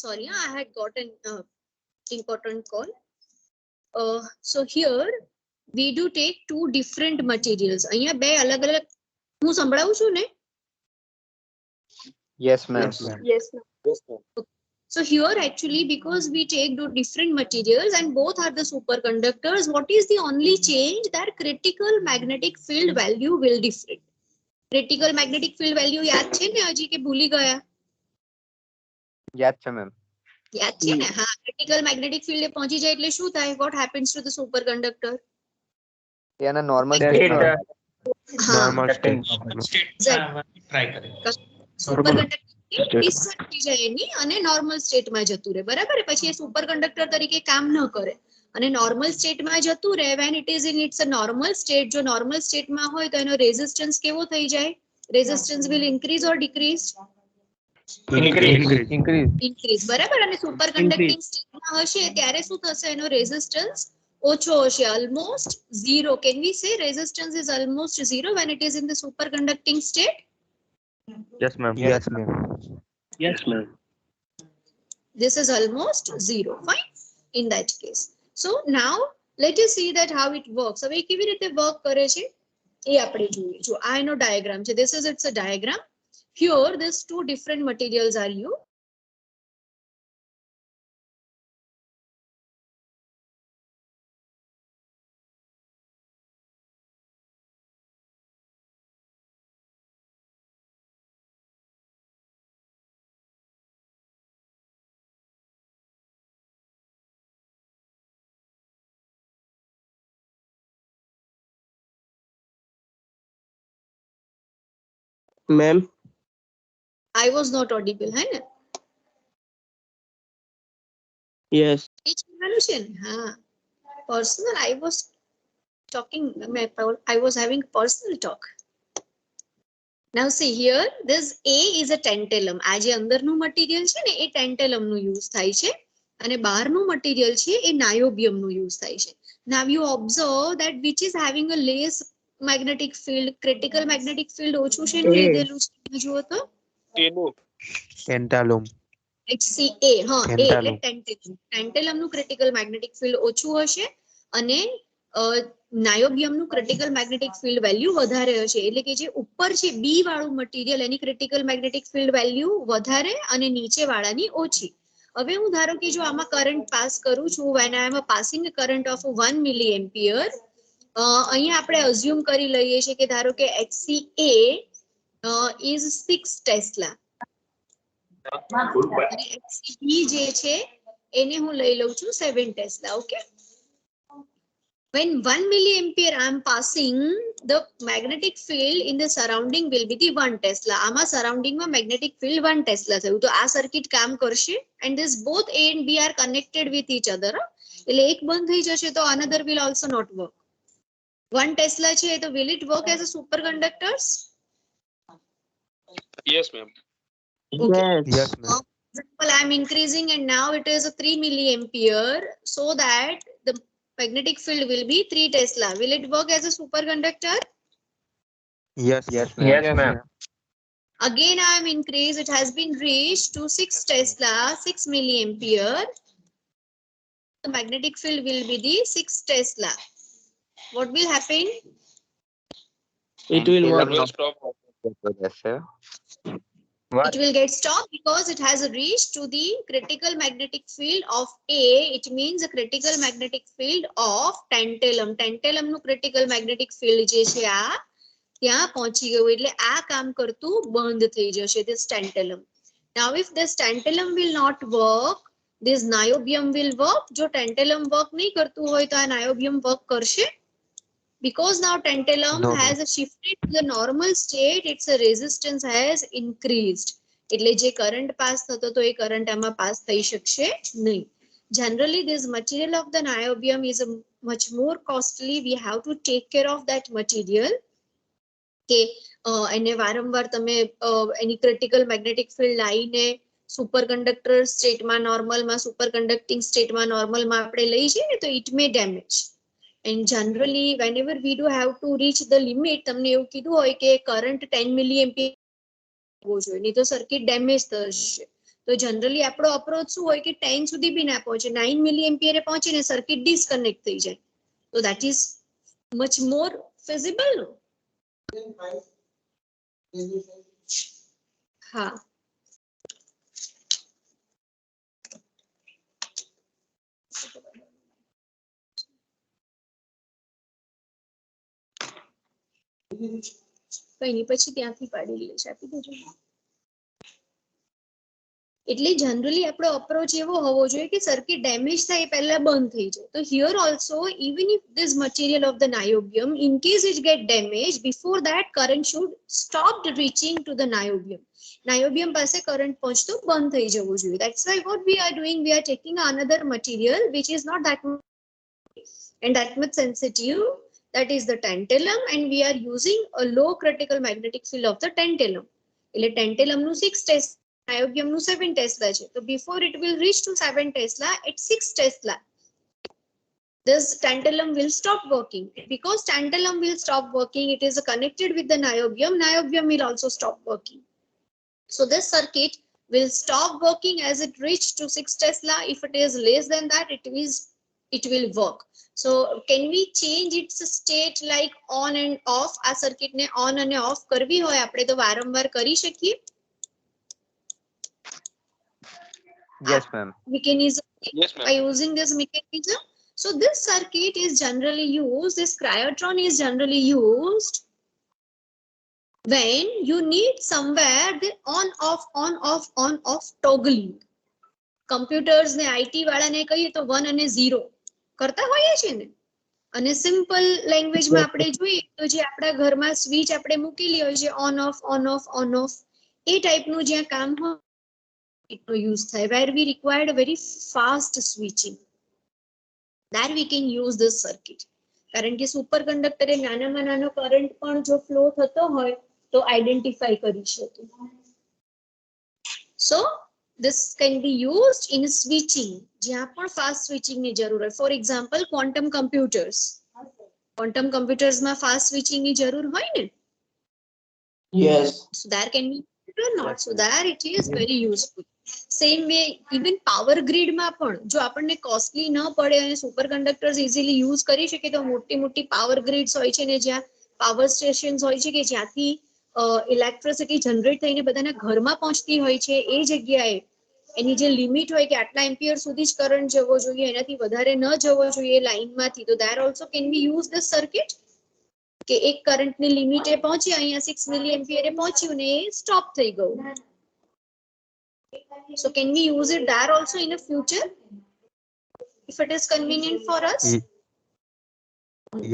sorry, I had got an important call. So here we do take two different materials. અહીંયા બે અલગ અલગ હું સંભળાવું છું ને? Yes, ma'am. Yes, ma'am. So here actually, because we take two different materials and both are the superconductors, what is the only change? That critical magnetic field value will different. Critical magnetic field value याद છે ને હજી કે ભૂલી ગયા? Yes, ma'am. યાદ છે ને? હા, critical magnetic field એ પહોંચી જાય એટલે શું થાય? What happens to the superconductor? એના normal State, state માં હા, normal state. ટ્રાય કરે. superconductor discharge થઈ જાય એની અને normal state માં જતું રહે, બરાબર? પછી એ superconductor તરીકે કામ ન કરે અને normal state માં જતું રહે. when it is in its a normal state, જો normal state માં હોય તો એનો resistance કેવો થઈ જાય? Resistance will increase or decrease? Increase, બરાબર? અને superconducting state માં હશે ત્યારે શું થશે? એનો resistance ઓછો હશે, almost zero. Can we say resistance is almost zero when it is in the superconducting state? Yes, ma'am. Yes, ma'am. Yes ma'am. This is almost zero. Fine. In that case, so now let us see that how it works. હવે કેવી રીતે work કરે છે એ આપણે જોઈએ. જો આ એનો ડાયાગ્રામ છે. This is its a diagram. Here these two different materials are used. Ma'am I was not audible, है ना? યસ એ ચિંતાનું છે ને? હા, personal. I was talking. I was having personal talk. Now see here, this A is a tantalum. આ જે અંદરનું material છે ને એ tantalum નું યુઝ થાય છે અને બહારનું મટીરિયલ છે એ નાયોબિયમ નું યુઝ થાય છે. Now you observe that which is having a less magnetic field, critical magnetic field ઓછું છે એનું લીધેલું છે. જુઓ તો Tantalum. HCA, હા, A એટલે tantalum. Tantalum નું critical magnetic field ઓછું હશે અને નાયોબિયમ નું critical magnetic field value વધારે હશે. એટલે કે જે ઉપર છે B વાળું મટીરિયલ એની critical magnetic field value વધારે અને નીચે વાળાની ઓછી. હવે હું ધારો કે જો આમાં કરંટ પાસ કરું છું, when I am passing a current of 1 milliampere, અહીંયા આપણે અઝ્યુમ કરી લઈએ છીએ કે ધારો કે HCA is 6 Tesla અને HCB જે છે એને હું લઈ લઉં છું 7 Tesla. Okay, when 1 milliampere I am passing, the magnetic field in the surrounding will be the 1 Tesla. આમાં surrounding માં magnetic field 1 Tesla થયું. તો આ સર્કિટ કામ કરશે and this both A and B are connected with each other. એટલે એક બંધ થઈ જશે તો another will also not work. 1 Tesla છે તો will it work as a superconductors? Yes ma'am. Okay. Yes, ma'am. For example, I am increasing and now it is a 3 milliampere, so that the magnetic field will be 3 Tesla. Will it work as a superconductor? Yes, ma'am. Yes, ma'am. Again, I am increased. It has been reached to 6 Tesla, 6 milliampere. The magnetic field will be the 6 Tesla. What will happen? it will work. It will get stopped because it has reached to the critical magnetic field of A. It means a critical magnetic field of tantalum. Tantalum નું critical magnetic field જે છે આ ત્યાં પહોંચી ગયું એટલે આ કામ કરતું બંધ થઈ જશે, this tantalum. Now if this tantalum will not work, this niobium will work. જો tantalum work નહીં કરતું હોય તો આ niobium work કરશે. Because now tantalum No, has shifted to the normal state, its resistance has increased. એટલે જે current pass થતો તો એ current આમાં pass થઈ શકશે નહીં. Generally, this material of the niobium is much more costly. We have to take care of that material. કે એને વારંવાર તમે એની critical magnetic field લાવીને superconductor state માં normal માં superconducting state માં normal માં આપણે લઈ જઈએ તો it may damage. And generally, whenever we do have to reach the limit, તમને એવું કીધું હોય કે current 10 milliampere હોવો જોઈએ, નહીં તો circuit damage થશે. તો જનરલી આપણો અપ્રોચ શું હોય કે 10 સુધી બી ના પહોંચે, 9 મિલી એમ્પિયરે પહોંચીને સર્કિટ ડિસ્કનેક્ટ થઈ જાય. તો that is much more feasible. હા, કઈ નહીં, પછી ત્યાંથી પાડી લઈશ, આપી દેજો. એટલે જનરલી આપણો અપ્રોચ એવો હોવો જોઈએ કે સર્કિટ ડેમેજ થાય પહેલા બંધ થઈ જાય. તો here also even if this material of the niobium in case it get damage, before that current should stop reaching to the niobium. Niobium પાસે કરંટ પહોંચતું બંધ થઈ જવું જોઈએ. That's why what we are doing, we are taking another material which is not that much and that much sensitive, that is the tantalum, and we are using a low critical magnetic field of the tantalum. એટલે tantalum નું 6 tesla, નાયોબિયમ નું 7 tesla છે. તો before it will reach to 7 tesla, at 6 tesla this tantalum will stop working. Because tantalum will stop working, it is connected with the niobium, niobium will also stop working. So this circuit will stop working as it reached to 6 Tesla. If it is less than that, it will work. So can we change its state like on and off? આ circuit ને on અને off કરવી હોય આપણે તો વારંવાર કરી શકીએ. Yes, ma'am. Mechanism Yes, ma'am. by using this mechanism. So this circuit is generally used, this cryotron is generally used when you need somewhere the on off toggling. Computers ને IT વાળાને કહીએ તો 1 અને 0 કરતા હોઈએ છે ને. અને સિમ્પલ લેંગ્વેજમાં આપણે જોઈએ તો જે આપણા ઘરમાં સ્વિચ આપણે મૂકેલી હોય છે ઓન ઓફ એ ટાઈપનું જ્યાં કામ હોય એટલો યુઝ થાય. Where we required very fast switching, there we can use this circuit. કારણ કે સુપર કંડક્ટરે નાનામાં નાનો કરંટ પણ જો ફ્લો થતો હોય તો આઈડેન્ટિફાઈ કરી શકે. So this can be used in switching, જ્યાં પણ ફાસ્ટ સ્વિચિંગ ની જરૂર હોય. For example quantum computers, quantum કમ્પ્યુટર્સમાં ફાસ્ટ સ્વિચિંગ ની જરૂર હોય ને. Yes. So there can be or not. So there it is very useful. Same way even power grid માં પણ જો આપણને કોસ્ટલી ન પડે અને સુપર કંડક્ટર્સ ઇઝીલી યુઝ કરી શકે તો મોટી મોટી પાવર ગ્રીડ્સ હોય છે ને જ્યાં પાવર સ્ટેશન્સ હોય છે કે જ્યાંથી ઇલેક્ટ્રિસિટી જનરેટ થઈને બધાના ઘરમાં પહોંચતી હોય છે, એ જગ્યાએ એની જે લિમિટ હોય કે આટલા એમ્પિયર સુધી જ કરંટ જવો જોઈએ, એનાથી વધારે ન જવો જોઈએ લાઇનમાંથી, તો there also can we use this circuit કે એક કરંટની લિમિટે પહોંચી, અહીંયા 6 મિલી એમ્પિયરે પહોંચ્યું ને એ સ્ટોપ થઈ ગયું. So can we use it there also in the future if it is convenient for us?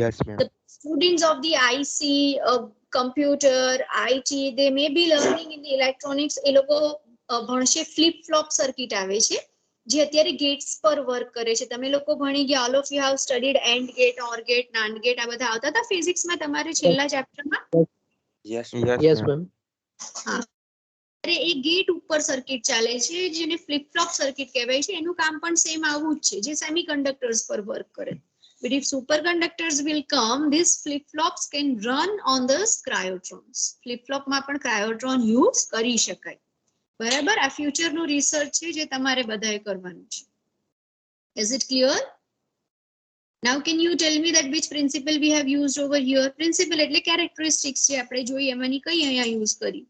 Yes, ma'am. The students of the IC, computer, IT, they may be learning in the electronics. એ લોકો ભણશે flip flop circuit આવે છે જે અત્યારે gates પર work કરે છે. તમે લોકો ભણી ગયા, all of you have studied AND gate, OR gate, NAND gate, આ બધા આવતા હતા ફિઝિક્સમાં તમારે છેલ્લા ચેપ્ટરમાં. Yes, Yes, ma'am. ma'am. હા, અરે એ ગેટ ઉપર સર્કિટ ચાલે છે જેને ફ્લિપ ફ્લોપ સર્કિટ કહેવાય છે. એનું કામ પણ સેમ આવું જ છે જે સેમી કંડક્ટર્સ પર વર્ક કરે. But if superconductors will come, these flip-flops can run on the cryotrons. Flip-flop માં પણ cryotron use કરી શકાય. બરાબર, આ ફ્યુચર નું રિસર્ચ છે જે તમારે બધાએ કરવાનું છે. Is it clear? Now can you tell me that which principle we have used over here? Principle એટલે characteristics જે આપણે જોઈએ એમાંની કઈ અહીંયા use કરી?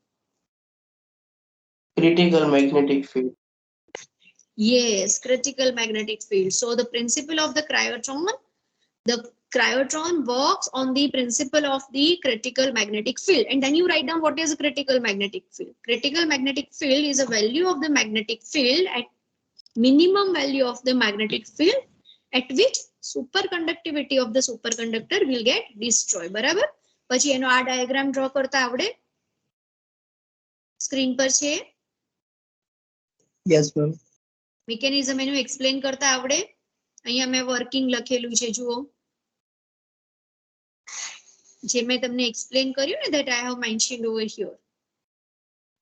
Critical magnetic field. Yes, critical magnetic field. So the principle of the cryotron works on the principle of the critical magnetic field. And then you write down what is a critical magnetic field. Critical magnetic field is a value of the magnetic field at minimum value of the magnetic field at which superconductivity of the superconductor will get destroyed. બરાબર, પછી એનો આ diagram draw કરતા આવડે? Screen પર છે. Yes, ma'am. Mechanism એનું explain કરતા આવડે? અહીંયા મેં વર્કિંગ લખેલું છે જુઓ, જે મેં તમને એક્સપ્લેન કર્યું ને, that I have mentioned over here.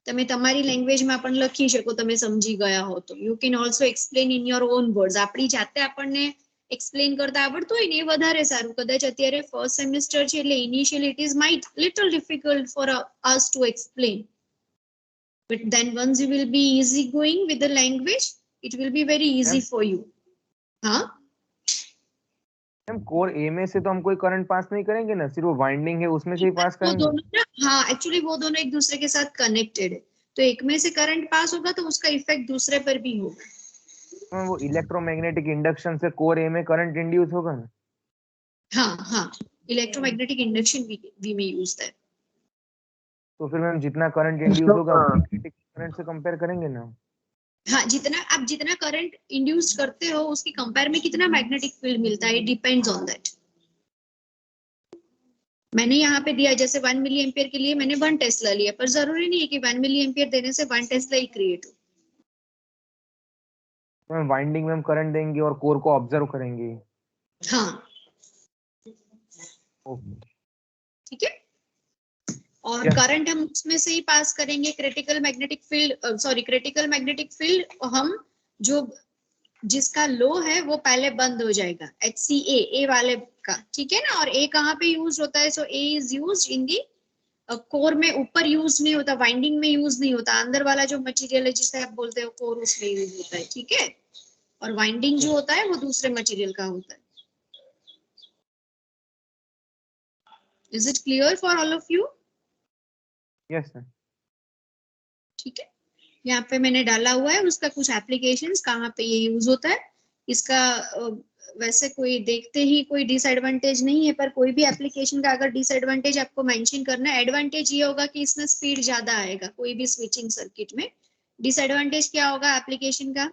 તમે તમારી લેંગ્વેજમાં પણ લખી શકો, તમે સમજી ગયા હો તો. You can also explain in your own words. આપણી જાતે આપણને એક્સપ્લેન કરતા આવડતું હોય ને એ વધારે સારું. કદાચ અત્યારે ફર્સ્ટ સેમિસ્ટર છે એટલે initially it is might little difficult for us to explain. but then once you will be easy going with the language, it will be very easy for you. हाँ मैम कोर ए में से तो हम कोई current pass नहीं करेंगे ना, सिर्फ वो वाइंडिंग है उसमें से ही पास वो करेंगे। दोनों ना, हाँ एक्चुअली वो दोनों एक दूसरे के साथ कनेक्टेड है, तो एक में से करंट पास होगा तो उसका इफेक्ट दूसरे पर भी होगा। वो इलेक्ट्रोमैग्नेटिक इंडक्शन से कोर ए में करंट इंड्यूस होगा ना। हाँ हाँ, इलेक्ट्रोमैग्नेटिक इंडक्शन वी में यूज दैट। तो फिर मैम जितना करंट इंड्यूस होगा मैग्नेटिक करंट से कंपेयर करेंगे ना। हाँ, जितना करंट इंड्यूस करते हो उसकी कंपेयर में कितना मैग्नेटिक फील्ड मिलता है, डिपेंड्स ऑन दैट। मैंने यहाँ पे दिया जैसे 1 मिली एम्पियर के लिए मैंने 1 टेस्ला लिया, पर जरूरी नहीं है कि 1 मिली एम्पियर देने से 1 टेस्ला ही क्रिएट हो। मैम वाइंडिंग में हम करंट देंगे और कोर को ऑब्जर्व करेंगे। हाँ ठीक है, और करंट हम उसमें से ही पास करेंगे। क्रिटिकल मैग्नेटिक फील्ड हम जो जिसका लो है वो पहले बंद हो जाएगा, HCA ए वाले का, ठीक है ना। और ए कहाँ पे यूज होता है, so A is use in the core में, ऊपर यूज नहीं होता, वाइंडिंग में यूज नहीं होता, अंदर वाला जो मटेरियल है जिसे आप बोलते हो कोर उसमें यूज होता है, ठीक है। और वाइंडिंग जो होता है वो दूसरे मटेरियल का होता है। Is it clear for all of you? Yes sir. ठीक है, यहाँ पे मैंने डाला हुआ है उसका कुछ एप्लीकेशंस कहाँ पे ये यूज होता है। इसका वैसे कोई देखते ही कोई डिसएडवांटेज नहीं है, पर कोई भी एप्लीकेशन का अगर डिसएडवांटेज आपको मेंशन करना है, एडवांटेज ये होगा कि इसमें स्पीड ज्यादा आएगा कोई भी स्विचिंग सर्किट में। डिसएडवांटेज क्या होगा एप्लीकेशन का?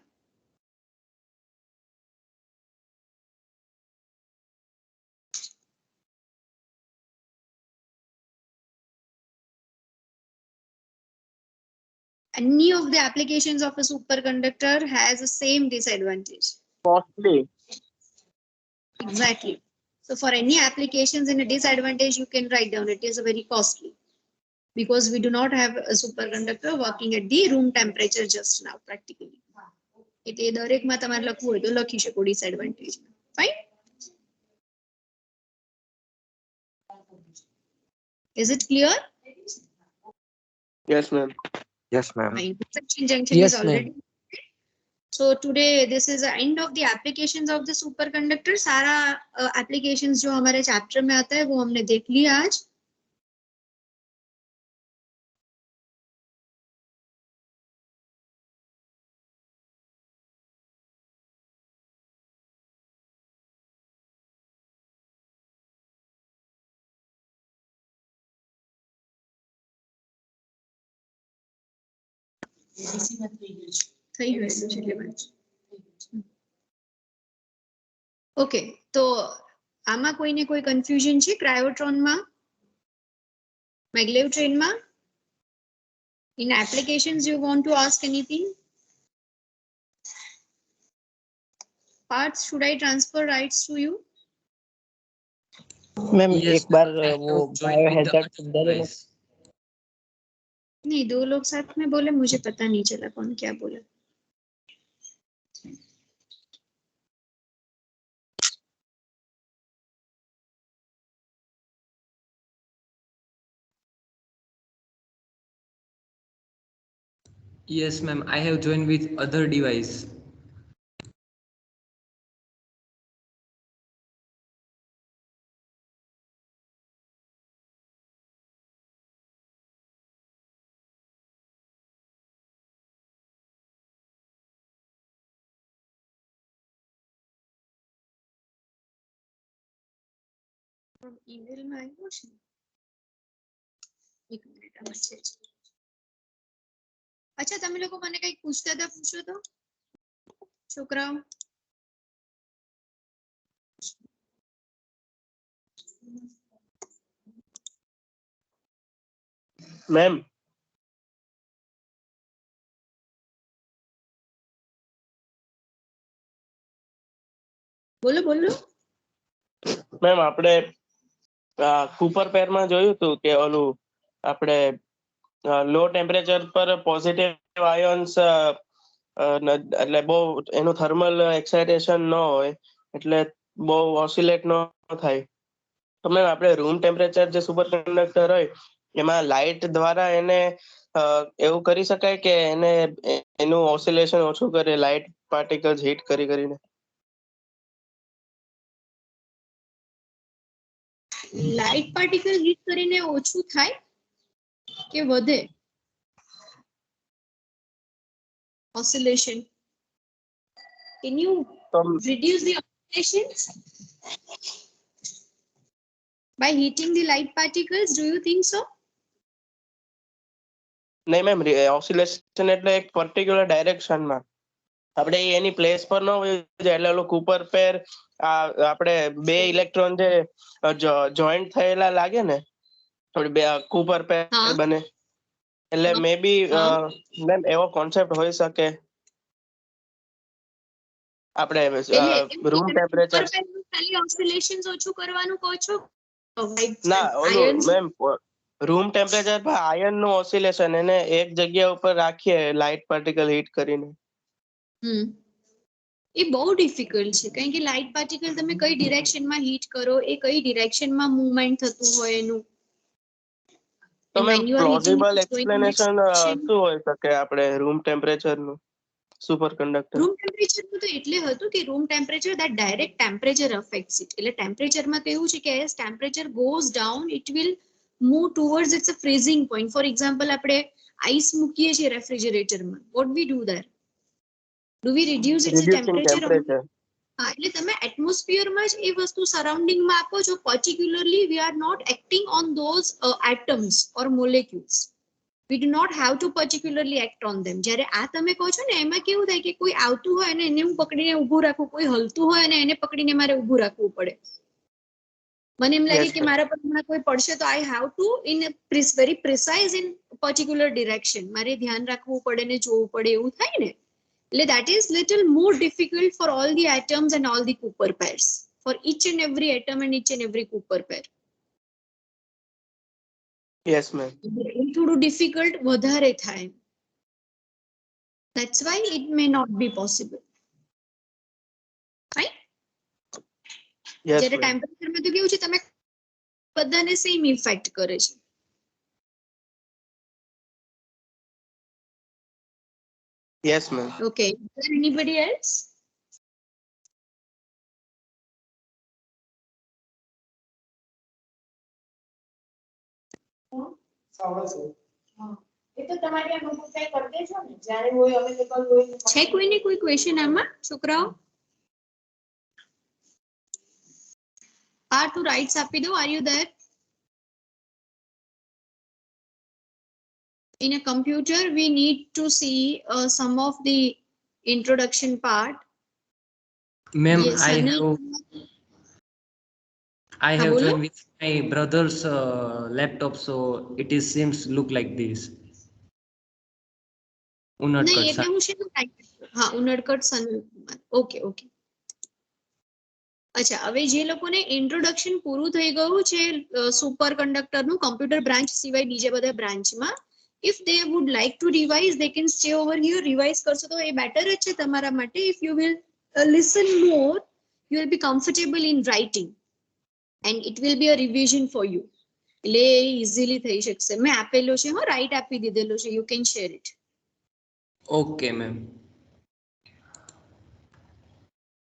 Any of the applications of a superconductor has the same disadvantage. Costly. Exactly. So for any applications in a disadvantage, you can write down it is very costly, because we do not have a superconductor working at the room temperature just now practically. એટલે દરેકમાં તમારે લખવું હોય તો લખી શકો disadvantage. Fine. Is it clear? Yes, ma'am. Yes, ma'am. Fine. Section junction is already. So today this is the end of the applications of the superconductor. सारा applications जो हमारे chapter में आता है वो हमने देख लिया आज। થઈ ગયું છેલ્લે બાજુ. ઓકે, તો આમાં કોઈને કોઈ કન્ફ્યુઝન છે ક્રાયોટ્રોનમાં, મેગ્લેવ ટ્રેનમાં? In applications you want to ask anything? Parts, should I transfer rights to you? Ma'am Yes, एक बार ma'am. I वो have joined with the बायोहैजार्ड other समझा देना। device. नहीं, 2 लोग साथ में बोले, मुझे पता नहीं चला कौन क्या बोला। Yes, ma'am. I have joined with other device. Email में આવ્યો છે? એક મિનિટ આ છે. અચ્છા, તમે લોકો મને કંઈક પૂછતા હતા, પૂછો તો છોકરાઓ. मैम બોલો બોલો. મેમ આપણે કુપર પેરમાં જોયું હતું કે ઓલું આપણે લો ટેમ્પરેચર પર પોઝિટિવ આયોન્સ એટલે બહુ એનું થર્મલ એક્સાઇટેશન ન હોય, એટલે બહુ ઓસિલેટ ન થાય. તો મેમ આપણે રૂમ ટેમ્પરેચર જે સુપર કંડક્ટર હોય એમાં લાઇટ દ્વારા એને એવું કરી શકાય કે એને એનું ઓસિલેશન ઓછું કરે લાઇટ પાર્ટિકલ્સ હિટ કરીને? લાઇટ પાર્ટિકલ હિટ કરીને ઓછું થાય કે વધે oscillation? Can you reduce the oscillations by heating the light particles? Do you think so? નહીં મેમ, ઓસિલેશન એટલે એક પર્ટિક્યુલર ડાયરેક્શનમાં આપણે એની પ્લેસ પર ન હોય એટલે ઓલું કુપર પેર આપણે બે ઇલેક્ટ્રોન જે જોઈન્ટ થયેલા લાગે ને બે કુપર પેર બને એટલે મે બી મેમ એવો કોન્સેપ્ટ હોઈ શકે આપણે રૂમ ટેમ્પરેચર ખાલી ઓસિલેશન્સ ઓછું કરવાનું કહો છો? ના ઓલું મેમ રૂમ ટેમ્પરેચર પર આયન નું ઓસિલેશન એને એક જગ્યા ઉપર રાખીએ લાઇટ પાર્ટિકલ હીટ કરીને. એ બહુ ડિફિકલ્ટ છે કારણ કે લાઇટ પાર્ટિકલ તમે કઈ ડિરેક્શનમાં હીટ કરો એ કઈ ડિરેક્શનમાં મૂવમેન્ટ થતું હોય એનું. તો મેમ પ્લોઝિબલ એક્સપ્લેનેશન શું હોઈ શકે આપણે રૂમ ટેમ્પરેચર નું સુપર કંડક્ટર? રૂમ ટેમ્પરેચર નું તો એટલે હતું કે room temperature that direct temperature affects it. એટલે ટેમ્પરેચરમાં તો એવું છે કે as temperature goes down it will move towards its a freezing point. For example આપણે આઈસ મૂકીએ છીએ રેફ્રિજરેટરમાં, what we do there? Do we reduce its temperature? હા, એટલે તમે એટમોસ્ફિયરમાં જ એ વસ્તુ સરાઉન્ડિંગમાં આપો છો. Particularly we are not acting on those atoms or molecules. We do not have to particularly act on them. જ્યારે આ તમે કહો છો ને એમાં કેવું થાય કે કોઈ આવતું હોય અને એને હું પકડીને ઊભું રાખું, કોઈ હલતું હોય અને એને પકડીને મારે ઊભું રાખવું પડે. મને એમ લાગે કે મારા પર હમણાં કોઈ પડશે તો I have to in very precise in particular direction મારે ધ્યાન રાખવું પડે ને જોવું પડે એવું થાય ને. એટલે that is little more difficult for all the atoms and all the Cooper pairs, for each and every atom and each and every Cooper pair. Yes ma'am. થોડું ડિફિકલ્ટ વધારે થાય. That's why it may not be possible. Right? જ્યારે ટેમ્પરેચરમાં તો કેવું છે તમે બધાને same effect કરે છે. Yes ma'am. Okay. Is there anybody else? છે કોઈને કોઈ ક્વેશ્ચન આમાં છોકરાઓ? to rights આપી દો. Are you there? In a computer we need to see some of the introduction part. Ma'am, Yes, I have joined with my brother's laptop, so it is seems look like this. નહીં એટલે હું શેનું type કરું? હા, Unadkat Sanalkumar. Okay okay. અચ્છા, હવે જે લોકોને ઇન્ટ્રોડક્શન પૂરું થઈ ગયું છે સુપર કંડક્ટરનું કમ્પ્યુટર બ્રાન્ચ સિવાય બીજા બધા બ્રાન્ચમાં, if they would like to revise they can stay over here. Revise કરશો તો એ બેટર જ છે તમારા માટે. if you will listen more you will be comfortable in writing and it will be a revision for you. એટલે easily થઈ શકશે. મેં આપેલો છે, હા રાઈટ આપી દીધેલો છે. you can share it. Okay ma'am.